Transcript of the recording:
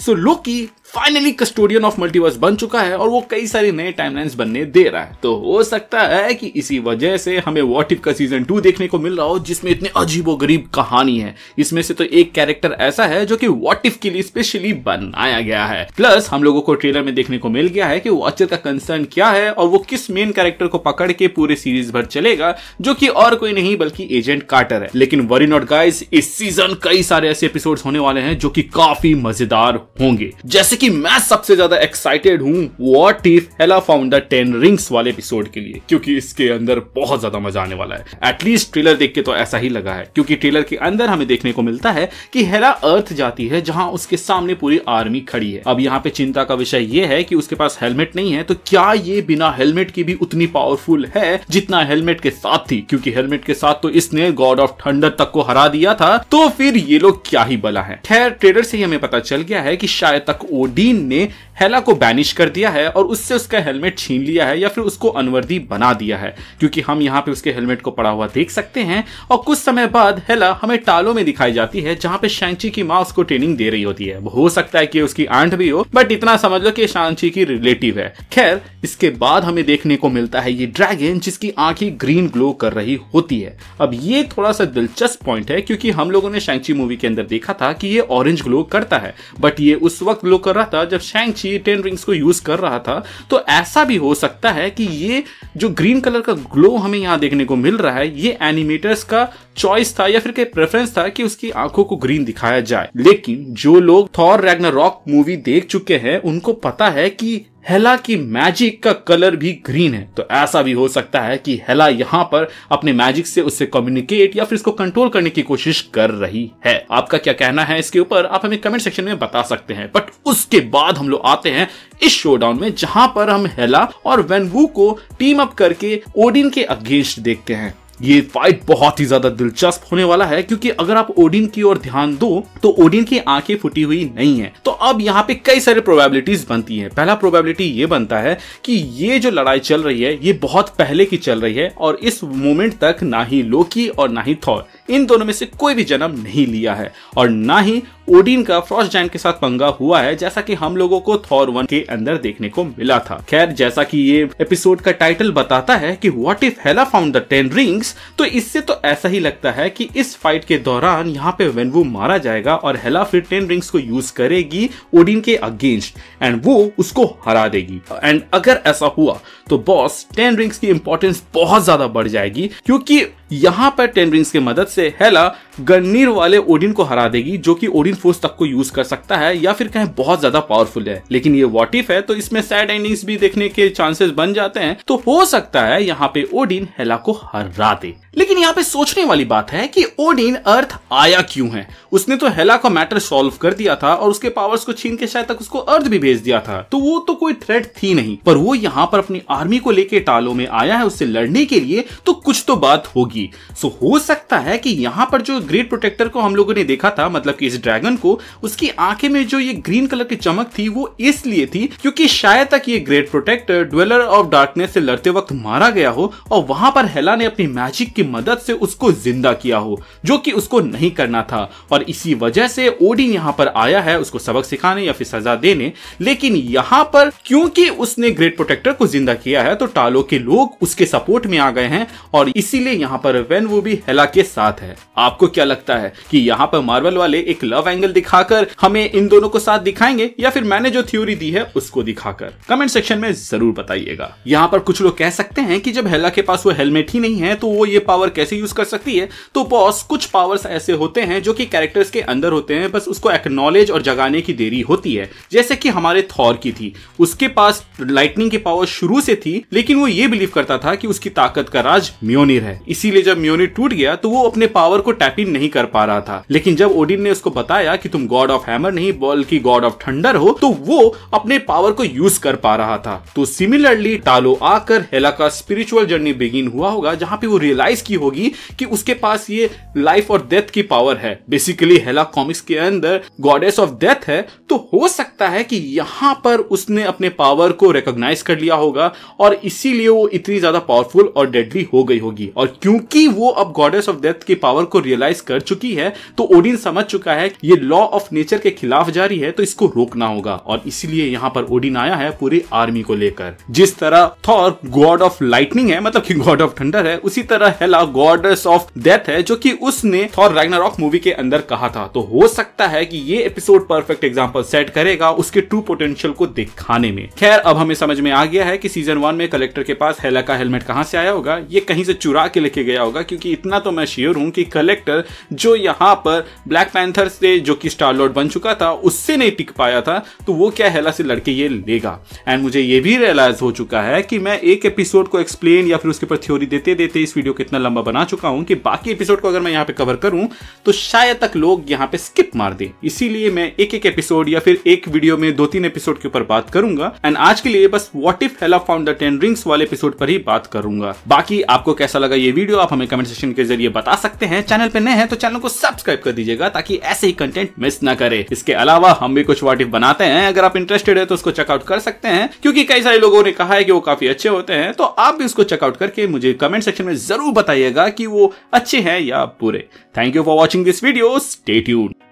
So Loki finally custodian of multiverse बन चुका है और वो कई सारे नए टाइमलाइंस बनने दे रहा है। तो हो सकता है कि इसी वजह से हमें व्हाट इफ का सीजन 2 देखने को मिल रहा हो, जिसमें इतने अजीबोगरीब कहानी है। इसमें से तो एक कैरेक्टर ऐसा है जो कि व्हाट इफ के लिए स्पेशली बनाया गया है। प्लस हम लोगों को ट्रेलर में देखने को मिल गया है कि वॉचर का कंसर्न क्या है और वो किस मेन कैरेक्टर को पकड़ के पूरे सीरीज भर चलेगा, जो कि और कोई नहीं बल्कि एजेंट कार्टर है। लेकिन वरी नॉट गाइस, इस सीजन कई सारे ऐसे एपिसोड्स होने वाले हैं जो कि काफी मजेदार होंगे। जैसे कि मैं सबसे ज्यादा एक्साइटेड हूं what if Hela found the 10 rings वाले एपिसोड के लिए, क्योंकि इसके अंदर बहुत ज्यादा मजा आने वाला है। एटलीस्ट ट्रेलर देख के तो ऐसा ही लगा है, क्योंकि ट्रेलर के अंदर हमें देखने को मिलता है कि हेला अर्थ जाती है जहां उसके सामने पूरी आर्मी खड़ी है। अब यहाँ पे चिंता का विषय यह है कि उसके पास हेलमेट नहीं है, तो क्या ये बिना हेलमेट के भी उतनी पावरफुल है जितना हेलमेट के साथ थी? क्योंकि हेलमेट के साथ तो इसने गॉड ऑफ थंडर तक को हरा दिया था, तो फिर ये लोग क्या ही बला है। खैर ट्रेलर से ही हमें पता चल गया है कि शायद तक ओडिन ने हेला को बैनिश कर दिया है और उससे उसका हेलमेट छीन लिया है या फिर उसको अनवर्दी बना दिया है, क्योंकि हम यहाँ पे उसके हेलमेट को पड़ा हुआ देख सकते हैं। और कुछ समय बाद हेला हमें टालो में दिखाई जाती है, जहां पे शैंची की माँ उसको ट्रेनिंग दे रही होती है। हो सकता है कि उसकी आंट भी हो, बट इतना समझ लो कि शैंची की रिलेटिव है। खैर इसके बाद हमें देखने को मिलता है ये ड्रैगन जिसकी आंखें ग्रीन ग्लो कर रही होती है। अब ये थोड़ा सा दिलचस्प पॉइंट है, क्योंकि हम लोगों ने शैंची मूवी के अंदर देखा था कि ये ऑरेंज ग्लो करता है, बट ये उस वक्त ग्लो कर रहा था जब शैंची 10 रिंग्स को यूज कर रहा था। तो ऐसा भी हो सकता है कि ये जो ग्रीन कलर का ग्लो हमें यहां देखने को मिल रहा है, ये एनिमेटर्स का चॉइस था या फिर कोई प्रेफरेंस था कि उसकी आंखों को ग्रीन दिखाया जाए। लेकिन जो लोग थॉर रैग्नारॉक मूवी देख चुके हैं उनको पता है कि हेला की मैजिक का कलर भी ग्रीन है। तो ऐसा भी हो सकता है कि हेला यहाँ पर अपने मैजिक से उससे कम्युनिकेट या फिर इसको कंट्रोल करने की कोशिश कर रही है। आपका क्या कहना है इसके ऊपर आप हमें कमेंट सेक्शन में बता सकते हैं। बट उसके बाद हम लोग आते हैं इस शोडाउन में, जहां पर हम हेला और वेनवू को टीम अप करके ओडिन के अगेंस्ट देखते हैं। ये फाइट बहुत ही ज्यादा दिलचस्प होने वाला है, क्योंकि अगर आप ओडिन की ओर ध्यान दो तो ओडिन की आंखें फूटी हुई नहीं है। तो अब यहाँ पे कई सारे प्रोबेबिलिटीज बनती हैं। पहला प्रोबेबिलिटी ये बनता है कि ये जो लड़ाई चल रही है ये बहुत पहले की चल रही है और इस मोमेंट तक ना ही लोकी और ना ही थॉर, इन दोनों में से कोई भी जन्म नहीं लिया है और ना ही ओडिन का फ्रॉस्ट जायंट के साथ पंगा हुआ है, जैसा कि हम लोगों को थॉर 1 के अंदर देखने को मिला था। खैर जैसा कि ये एपिसोड का टाइटल बताता है कि what if Hela found the 10 rings, तो इससे तो ऐसा ही लगता है कि इस फाइट के दौरान यहाँ पे वेनवू मारा जाएगा और हेला फिर 10 रिंग्स को यूज करेगी ओडिन के अगेंस्ट एंड वो उसको हरा देगी। एंड अगर ऐसा हुआ तो बॉस 10 रिंग्स की इंपॉर्टेंस बहुत ज्यादा बढ़ जाएगी, क्योंकि यहां पर 10 रिंग्स की मदद से हेला गन्नीर वाले ओडिन को हरा देगी, जो कि ओडिन फोर्स तक को यूज कर सकता है या फिर कहीं बहुत ज्यादा पावरफुल है। लेकिन ये व्हाट इफ है तो इसमें सैड एंडिंग्स भी देखने के चांसेस बन जाते हैं। तो हो सकता है यहाँ पे ओडिन हेला को हरा दे। लेकिन यहाँ पे सोचने वाली बात है कि ओडिन अर्थ आया क्यों है? उसने तो हेला का मैटर सॉल्व कर दिया था और उसके पावर्स को छीन के शायद तक उसको अर्थ भी भेज दिया था, तो वो तो कोई थ्रेट थी नहीं। पर वो यहाँ पर अपनी आर्मी को लेके टालो में आया है उससे लड़ने के लिए, तो कुछ तो बात होगी। सो हो सकता है कि यहाँ पर जो ग्रेट प्रोटेक्टर को हम लोगों ने देखा था, मतलब कि इस ड्रैगन को, उसकी आंखें में जो ये ग्रीन कलर की चमक थी वो इसलिए थी क्योंकि शायद तक ये great protector dweller of darkness से लड़ते वक्त मारा गया हो और वहां पर हेला ने अपनी मैजिक की मदद से उसको जिंदा किया हो, जो कि उसको नहीं करना था। और इसी वजह से ओडिन यहां पर आया है उसको सबक सिखाने या फिर सजा देने। लेकिन यहां पर क्योंकि उसने ग्रेट प्रोटेक्टर को जिंदा किया है तो टालो के लोग उसके सपोर्ट में आ गए हैं और इसीलिए यहां पर वेनवू भी हेला के साथ है। आपको क्या लगता है कि यहां पर मार्वल वाले एक लव एंगल दिखाकर हमें इन दोनों को साथ दिखाएंगे या फिर मैंने जो थ्योरी दी है उसको दिखाकर? कमेंट सेक्शन में जरूर बताइएगा। यहां पर कुछ लोग कह सकते हैं कि जब हेला के पास वो हेलमेट ही नहीं है तो वो ये पावर कैसे यूज कर सकती है? तो बॉस कुछ पावर्स ऐसे होते हैं जो कि कैरेक्टर्स के अंदर होते हैं, बस उसको एक्नॉलेज और जगाने की देरी होती है। जैसे कि हमारे थॉर की थी, उसके पास लाइटनिंग की पावर शुरू से थी, लेकिन वो ये बिलीव करता था कि उसकी ताकत का राज म्योनिर है। इसीलिए जब म्योनिर टूट गया तो वो अपने पावर को टैप इन नहीं कर पा रहा था। लेकिन जब ओडिन ने उसको बताया कि तुम गॉड ऑफ हैमर नहीं बल्कि गॉड ऑफ थंडर हो, तो वो अपने पावर को यूज कर पा रहा था। तो सिमिलरली टालो आकर हेला का स्पिरिचुअल जर्नी बिगिन हुआ होगा, जहां पे वो रियलाइज की होगी कि उसके पास ये लाइफ और डेथ की पावर है। बेसिकली हेला कॉमिक्स के अंदर गॉडेस ऑफ डेथ है, तो हो सकता है कि यहां पर उसने अपने पावर को रिकॉग्नाइज कर लिया होगा और इसीलिए वो इतनी ज्यादा पावरफुल और डेडली हो गई होगी। और क्योंकि वो अब गॉडेस ऑफ डेथ की पावर को रियलाइज कर चुकी है, तो ओडिन समझ चुका है ये लॉ ऑफ नेचर के खिलाफ जारी है, तो इसको रोकना होगा। और इसीलिए यहां पर ओडिन आया है पूरी आर्मी को लेकर। जिस तरह थॉर गॉड ऑफ लाइटनिंग है, मतलब कि गॉड ऑफ थंडर है, उसी तरह हेला गॉडेस ऑफ डेथ है, जो कि उसने थॉर रैग्नारॉक मूवी के अंदर कहा था। तो हो सकता है कि ये एपिसोड परफेक्ट एग्जांपल सेट करेगा उसके ट्रू पोटेंशियल को दिखाने में। खैर, अब हमें समझ में आ गया है कि सीजन 1 में कलेक्टर के पास हेला का हेलमेट कहां से आया होगा। ये कहीं से चुरा के लेके गया होगा, क्योंकि इतना तो मैं श्योर हूं कि कलेक्टर जो यहां पर ब्लैक पैंथर से, जो कि स्टार लॉर्ड बन चुका था, उससे नहीं टिक पाया था, तो वो क्या हेला से लड़के ये लेगा। एंड मुझे ये भी रियलाइज हो चुका है कि मैं एक एपिसोड को एक्सप्लेन या फिर उसके ऊपर थ्योरी देते देते इस वीडियो को इतना लंबा बना चुका हूं कि बाकी एपिसोड को अगर मैं यहां पे कवर करूं तो शायद तक लोग यहां पे स्किप मार दें। इसीलिए मैं एक एक एपिसोड या फिर एक वीडियो में 2-3 एपिसोड के ऊपर बात करूंगा। एंड आज के लिए बस what if Hela found the 10 rings वाले एपिसोड पर ही बात करूंगा। बाकी आपको कैसा लगा ये वीडियो आप हमें कमेंट सेक्शन के जरिए बता सकते हैं। चैनल पे नए हैं तो चैनल को सब्सक्राइब कर दीजिएगा ताकि ऐसे ही कंटेंट मिस ना करे। इसके अलावा हम भी कुछ व्हाट इफ बनाते हैं, अगर आप इंटरेस्टेड है तो उसको चेकआउट कर सकते हैं, क्योंकि कई सारे लोगों ने कहा है कि वो काफी अच्छे होते हैं। तो आप भी उसको चेकआउट करके मुझे कमेंट सेक्शन में जरूर बताइएगा कि वो अच्छे हैं या बुरे। Thank you for watching this video, stay tuned.